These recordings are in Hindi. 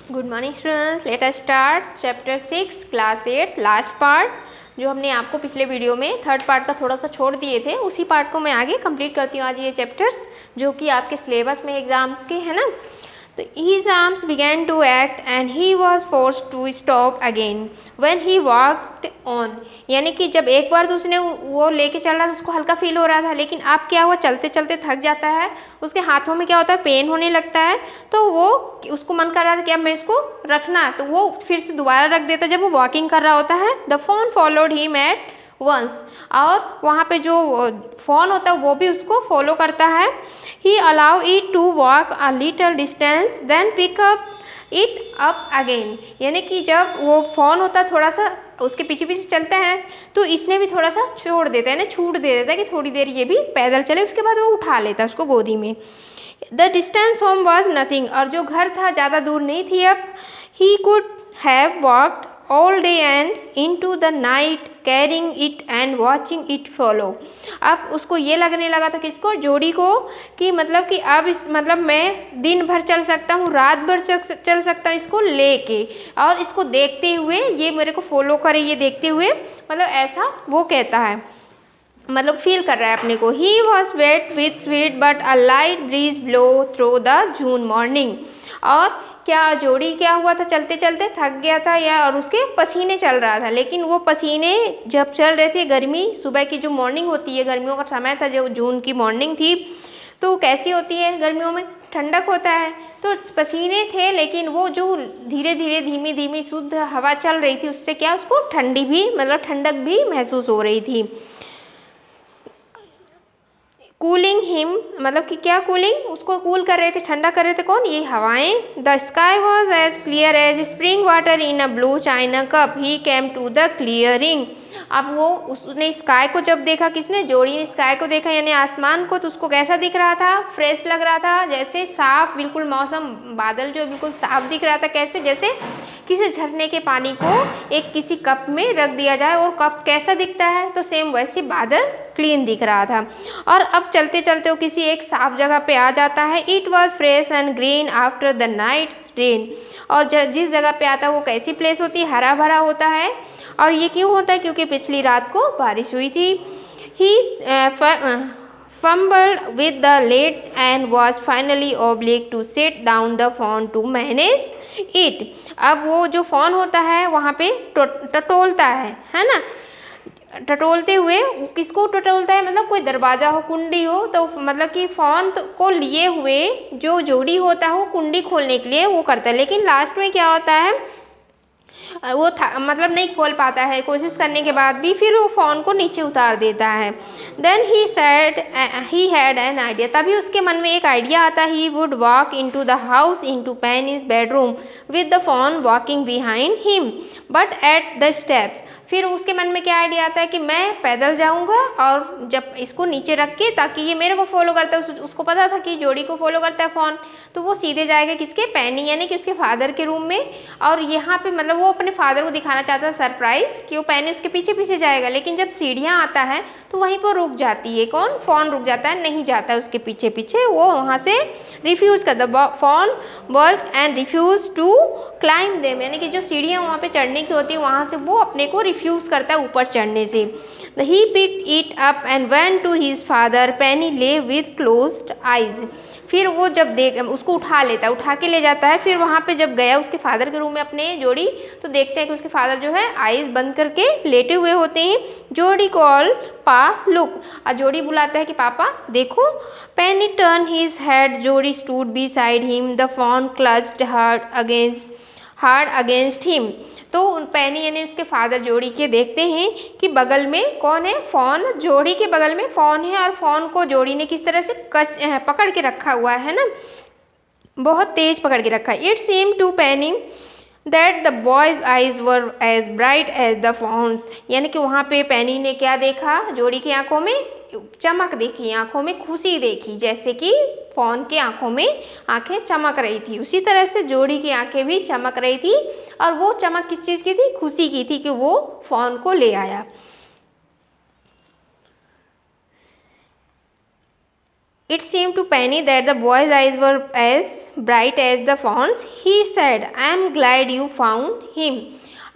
Good morning students, let us start chapter 6 class 8 last part. जो हमने आपको पिछले वीडियो में थर्ड पार्ट का थोड़ा सा छोड़ दिए थे, उसी पार्ट को मैं आगे कंप्लीट करती हूँ आज ये चैप्टर्स जो कि आपके सिलेबस में एग्जाम्स के हैं ना। तो his arms began to act and he was forced to stop again when he walked on। यानी कि जब एक बार तो उसने वो लेके चल रहा था, उसको हल्का फील हो रहा था, लेकिन अब क्या हुआ, चलते चलते थक जाता है, उसके हाथों में क्या होता है, पेन होने लगता है। तो वो उसको मन कर रहा था कि अब मैं इसको रखना, तो वो फिर से दोबारा रख देता जब वो वॉकिंग कर रहा होता है। The phone followed him at once, और वहाँ पे जो फ़ोन होता है वो भी उसको फॉलो करता है। He allow it to walk a little distance then pick up it up again. यानी कि जब वो फ़ोन होता है थोड़ा सा उसके पीछे पीछे चलता है, तो इसने भी थोड़ा सा छोड़ देता है ना, छूट दे देता है कि थोड़ी देर ये भी पैदल चले, उसके बाद वो उठा लेता है उसको गोदी में। The distance home was nothing, और जो घर था ज़्यादा दूर नहीं थी अब। He could have walked all day and into the night carrying it and watching it follow। अब उसको ये लगने लगा था किसको, जोड़ी को, कि मतलब कि अब इस मतलब मैं दिन भर चल सकता हूँ, रात भर चल सकता हूँ इसको लेके, और इसको देखते हुए ये मेरे को फॉलो करे, ये देखते हुए, मतलब ऐसा वो कहता है, मतलब फील कर रहा है अपने को। He was wet with sweat but a light breeze blow through the June morning. और क्या जोड़ी क्या हुआ था, चलते चलते थक गया था या, और उसके पसीने चल रहा था, लेकिन वो पसीने जब चल रहे थे, गर्मी सुबह की जो मॉर्निंग होती है, गर्मियों का समय था, जो जून की मॉर्निंग थी, तो कैसी होती है गर्मियों में, ठंडक होता है, तो पसीने थे, लेकिन वो जो धीरे धीरे धीमी धीमी शुद्ध हवा चल रही थी, उससे क्या उसको ठंडी भी मतलब ठंडक भी महसूस हो रही थी। कूलिंग हिम, मतलब कि क्या कूलिंग, उसको कूल कर रहे थे, ठंडा कर रहे थे कौन, ये हवाएं। The sky was as clear as spring water in a blue china cup. He came to the clearing. अब वो उसने स्काई को जब देखा, किसने, जोड़ी ने स्काई को देखा यानी आसमान को, तो उसको कैसा दिख रहा था, फ्रेश लग रहा था, जैसे साफ बिल्कुल मौसम, बादल जो बिल्कुल साफ दिख रहा था, कैसे, जैसे किसी झरने के पानी को एक किसी कप में रख दिया जाए और कप कैसा दिखता है, तो सेम वैसे बादल क्लीन दिख रहा था। और अब चलते चलते वो किसी एक साफ जगह पे आ जाता है। It was fresh and green after the night's rain. और जिस जगह पे आता है वो कैसी प्लेस होती है, हरा भरा होता है। और ये क्यों होता है, क्योंकि पिछली रात को बारिश हुई थी। ही fumbled with the lid and was finally obliged to sit down the phone to manage it। अब वो जो फ़ोन होता है वहाँ पे टटोलता है ना, टटोलते हुए, किसको टटोलता है, मतलब कोई दरवाज़ा हो, कुंडी हो, तो मतलब कि फ़ोन को लिए हुए जो जोड़ी होता है वो कुंडी खोलने के लिए वो करता है, लेकिन लास्ट में क्या होता है, वो मतलब नहीं खोल पाता है, कोशिश करने के बाद भी फिर वो फ़ोन को नीचे उतार देता है। Then he said he had an idea, तभी उसके मन में एक आइडिया आता है। He would walk into the house into Penny's bedroom with the fawn walking behind him but at the steps. फिर उसके मन में क्या आइडिया आता है कि मैं पैदल जाऊंगा और जब इसको नीचे रख के, ताकि ये मेरे को फॉलो करता है, उसको पता था कि जोड़ी को फॉलो करता है फ़ोन, तो वो सीधे जाएगा किसके, पैनी यानी कि उसके फादर के रूम में। और यहाँ पे मतलब वो अपने फादर को दिखाना चाहता है सरप्राइज कि वो पैनी उसके पीछे पीछे जाएगा, लेकिन जब सीढ़ियाँ आता है तो वहीं पर रुक जाती है, कौन, फ़ोन रुक जाता है, नहीं जाता है उसके पीछे पीछे, वो वहाँ से रिफ्यूज़ करता है। फ़ोन वर्क and refuse to climb them, यानी कि जो सीढ़ियाँ वहाँ पे चढ़ने की होती है वहाँ से वो अपने को रिफ्यूज़ करता है ऊपर चढ़ने से। He picked it up and went to his father. Penny lay with closed eyes. फिर वो जब देख उसको उठा लेता है, उठा के ले जाता है, फिर वहाँ पे जब गया उसके फादर के रूम में अपने जोड़ी, तो देखते हैं कि उसके फादर जो है आइज़ बंद करके लेटे हुए होते हैं। जोड़ी कॉल पा लुक, और जोड़ी बुलाता है कि पापा देखो। Penny turn his head, Jody stood beside him, the fawn clutched hard against him. तो पेनी यानी उसके फादर जोड़ी के देखते हैं कि बगल में कौन है, फ़ोन, जोड़ी के बगल में फ़ोन है, और फ़ोन को जोड़ी ने किस तरह से पकड़ के रखा हुआ है ना, बहुत तेज पकड़ के रखा है। It seem to Penny that the boy's eyes were as bright as the fawn's, यानी कि वहाँ पे पेनी ने क्या देखा, जोड़ी की आंखों में चमक देखी, आंखों में खुशी देखी, जैसे कि फ़ोन की आंखों में आंखें चमक रही थी, उसी तरह से जोड़ी की आंखें भी चमक रही थी। और वो चमक किस चीज़ की थी, खुशी की थी कि वो फ़ोन को ले आया। It seemed to Penny that the boy's eyes were as bright as the fawn's. He said, "I am glad you found him."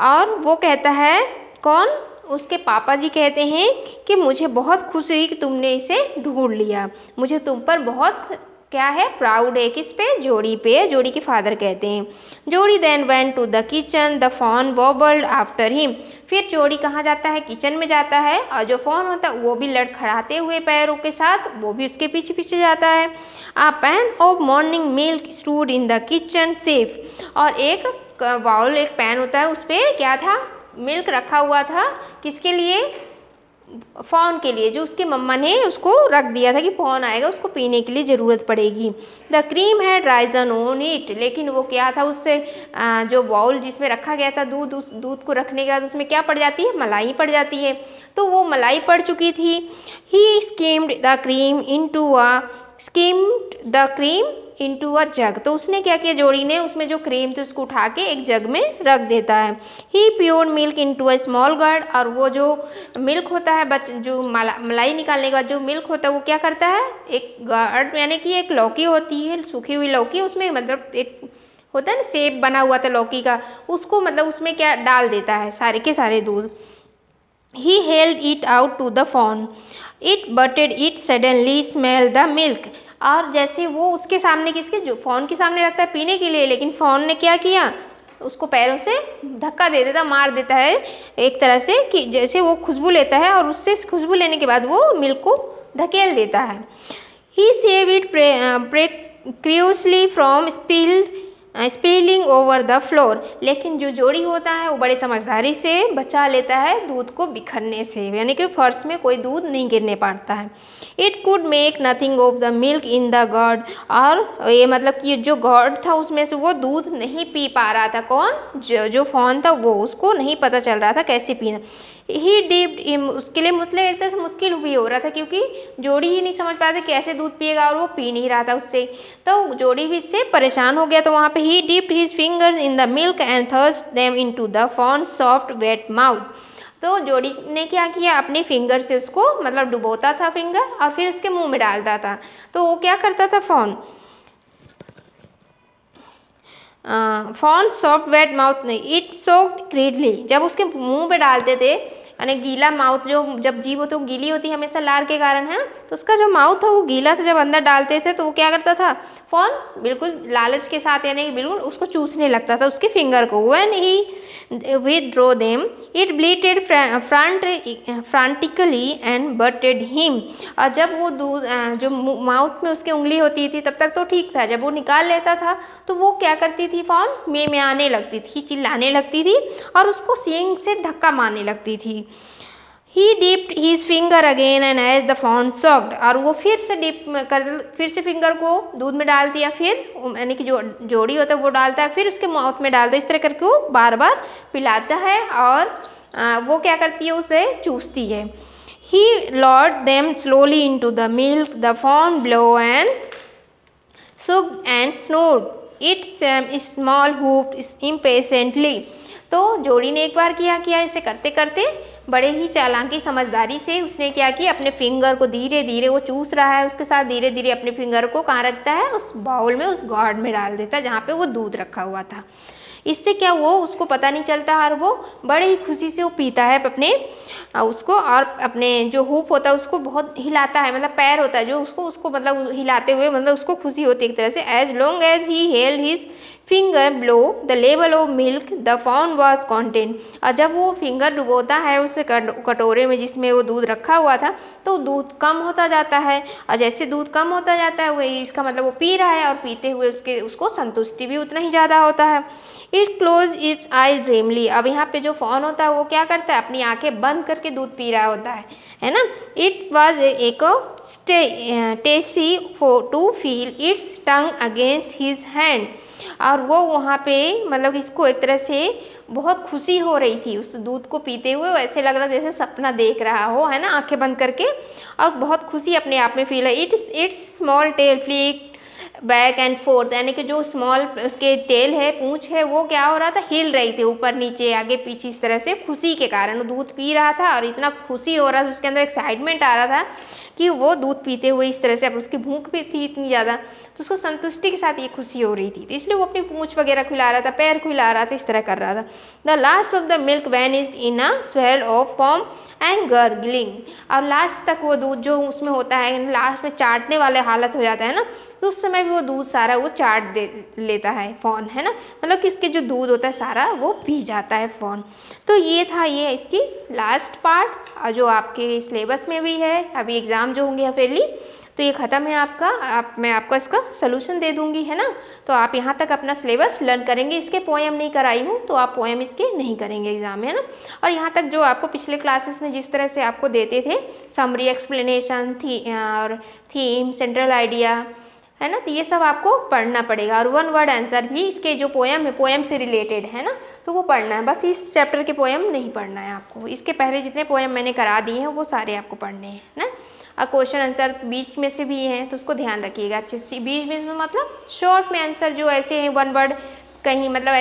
और वो कहता है, कौन? उसके पापा जी कहते हैं कि मुझे बहुत खुशी हुई कि तुमने इसे ढूंढ लिया, मुझे तुम पर बहुत क्या है, प्राउड है। किस पे? जोड़ी पे। जोड़ी के फादर कहते हैं। Jody then went to the kitchen, the fawn wobbled after him. फिर जोड़ी कहाँ जाता है? किचन में जाता है, और जो फॉन होता है वो भी लड़खड़ाते हुए पैरों के साथ वो भी उसके पीछे पीछे जाता है। A pan of morning milk stood in the kitchen safe. और एक बाउल, एक पैन होता है, उस पर क्या था? मिल्क रखा हुआ था। किसके लिए? फॉन के लिए, जो उसकी मम्मा ने उसको रख दिया था कि फॉन आएगा उसको पीने के लिए ज़रूरत पड़ेगी। The cream had Ryzen on it. लेकिन वो क्या था? उससे जो बाउल जिसमें रखा गया था दूध, उस दूध को रखने के बाद उसमें क्या पड़ जाती है? मलाई पड़ जाती है। तो वो मलाई पड़ चुकी थी। He skimmed the cream into a jug. तो उसने क्या किया? जोड़ी ने उसमें जो क्रीम थी उसको उठा के एक जग में रख देता है। He poured milk into a small gourd. और वो जो मिल्क होता है, जो मलाई निकालने के बाद जो मिल्क होता है वो क्या करता है? एक गॉर्ड, यानी कि एक लौकी होती है, सूखी हुई लौकी, उसमें मतलब एक होता है ना सेब बना हुआ था लौकी का, उसको मतलब उसमें क्या डाल देता है? सारे के सारे दूध। He held it out to the fawn. It butted it suddenly smell the milk. और जैसे वो उसके सामने, किसके? जो फॉन के सामने रखता है पीने के लिए, लेकिन फॉन ने क्या किया? उसको पैरों से धक्का दे देता, मार देता है एक तरह से, कि जैसे वो खुशबू लेता है और उससे खुशबू लेने के बाद वो मिल्क को ढकेल देता है। He save it precariously from spilling over the floor. लेकिन जो जोड़ी होता है वो बड़े समझदारी से बचा लेता है दूध को बिखरने से, यानी कि फर्श में कोई दूध नहीं गिरने पाता है। It could make nothing of the milk in the gourd. और ये मतलब कि जो गॉर्ड था उसमें से वो दूध नहीं पी पा रहा था। कौन? जो फॉन था वो, उसको नहीं पता चल रहा था कैसे पीना। ही डिप्ड, उसके लिए मतलब एक तरह से मुश्किल भी हो रहा था, क्योंकि जोड़ी ही नहीं समझ पाया था कैसे दूध पिएगा, और वो पी नहीं रहा था उससे, तो जोड़ी भी इससे परेशान हो गया। तो वहाँ पे he dipped his fingers in the milk and thrust them into the fawn soft wet mouth. तो जोड़ी ने क्या किया? अपने फिंगर से उसको मतलब डुबोता था फिंगर, और फिर उसके मुंह में डालता था। तो वो क्या करता था? फॉन सॉफ्ट वेट माउथ नहीं, इट सोक्ड ग्रीडली। जब उसके मुंह पे डालते थे, यानी गीला माउथ, जो जब जीभ होती है वो गीली होती है हमेशा लार के कारण, है, तो उसका जो माउथ था वो गीला था। जब अंदर डालते थे तो वो क्या करता था? फॉन बिल्कुल लालच के साथ, यानी कि बिल्कुल उसको चूसने लगता था उसके फिंगर को। When he withdraw them it bleated frantically and butted him. और जब वो दूध जो माउथ में उसकी उंगली होती थी तब तक तो ठीक था, जब वो निकाल लेता था तो वो क्या करती थी? फॉन में आने लगती थी, चिल्लाने लगती थी, और उसको सींग से धक्का मारने लगती थी। He dipped his finger again and as the fawn sucked. और वो फिर से फिंगर को दूध में डाल दिया, फिर यानी कि जो जोड़ी होता है वो डालता है, फिर उसके माउथ में डालता है। इस तरह करके वो बार बार पिलाता है, और वो क्या करती है? उसे चूसती है। He lowered them slowly into the milk, the fawn blow and suck and snorted it small whoop impatiently. तो जोड़ी ने एक बार किया इसे करते करते बड़े ही चालाकी समझदारी से उसने क्या किया? अपने फिंगर को धीरे धीरे, वो चूस रहा है उसके साथ, धीरे धीरे अपने फिंगर को कहाँ रखता है? उस बाउल में, उस गॉर्ड में डाल देता है जहाँ पे वो दूध रखा हुआ था। इससे क्या, वो उसको पता नहीं चलता, और वो बड़े ही खुशी से वो पीता है अपने उसको, और अपने जो हुप होता है उसको बहुत हिलाता है, मतलब पैर होता है जो उसको मतलब हिलाते हुए, मतलब उसको खुशी होती है एक तरह से। As long as he held his finger below the level of milk the fawn was content. और जब वो फिंगर डुबोता है उस कटोरे में जिसमें वो दूध रखा हुआ था, तो दूध कम होता जाता है, और जैसे दूध कम होता जाता है वही इसका मतलब वो पी रहा है, और पीते हुए उसको संतुष्टि भी उतना ही ज़्यादा होता है। It close its eyes dreamily. अब यहाँ पे जो फॉन होता है वो क्या करता है? अपनी आंखें बंद करके दूध पी रहा होता है ना। It was ecstasy to feel its tongue against his hand. और वो वहाँ पे मतलब इसको एक तरह से बहुत खुशी हो रही थी उस दूध को पीते हुए, ऐसे लग रहा जैसे सपना देख रहा हो, है ना, आंखें बंद करके, और बहुत खुशी अपने आप में फील है। It's small tell flick back and fourth, यानी कि जो स्मॉल उसके टेल है, पूंछ है, वो क्या हो रहा था, हिल रही थी ऊपर नीचे आगे पीछे इस तरह से, खुशी के कारण। वो दूध पी रहा था और इतना खुशी हो रहा था, उसके अंदर एक्साइटमेंट आ रहा था कि वो दूध पीते हुए इस तरह से, अब उसकी भूख भी थी इतनी ज़्यादा, तो उसको संतुष्टि के साथ ये खुशी हो रही थी, तो इसलिए वो अपनी पूंछ वगैरह खुला रहा था, पैर खुला रहा था, इस तरह कर रहा था। The last of the milk vanished in a swell of form and gargling, और लास्ट तक वो दूध जो उसमें होता है, लास्ट में चाटने वाले हालत हो जाता है ना, तो उस समय भी वो दूध सारा वो चाट दे लेता है फॉन, है ना, मतलब कि इसके जो दूध होता है सारा वो पी जाता है फॉन। तो ये था ये इसकी लास्ट पार्ट, जो आपके सिलेबस में भी है, अभी एग्ज़ाम जो होंगे हाफिज़ली, तो ये ख़त्म है आपका। मैं आपको इसका सलूशन दे दूँगी, है ना, तो आप यहाँ तक अपना सिलेबस लर्न करेंगे। इसके पोएम नहीं कराई हूँ तो आप पोएम इसके नहीं करेंगे एग्ज़ाम में, है ना। और यहाँ तक जो आपको पिछले क्लासेस में जिस तरह से आपको देते थे समरी, एक्सप्लेनेशन थी और थीम, सेंट्रल आइडिया, है ना, तो ये सब आपको पढ़ना पड़ेगा। और वन वर्ड आंसर भी इसके जो पोएम है, पोएम से रिलेटेड, है ना, तो वो पढ़ना है। बस इस चैप्टर के पोएम नहीं पढ़ना है आपको, इसके पहले जितने पोएम मैंने करा दिए हैं वो सारे आपको पढ़ने हैं ना। और क्वेश्चन आंसर बीच में से भी हैं तो उसको ध्यान रखिएगा अच्छे से। बीच में मतलब शॉर्ट में आंसर जो ऐसे हैं वन वर्ड कहीं मतलब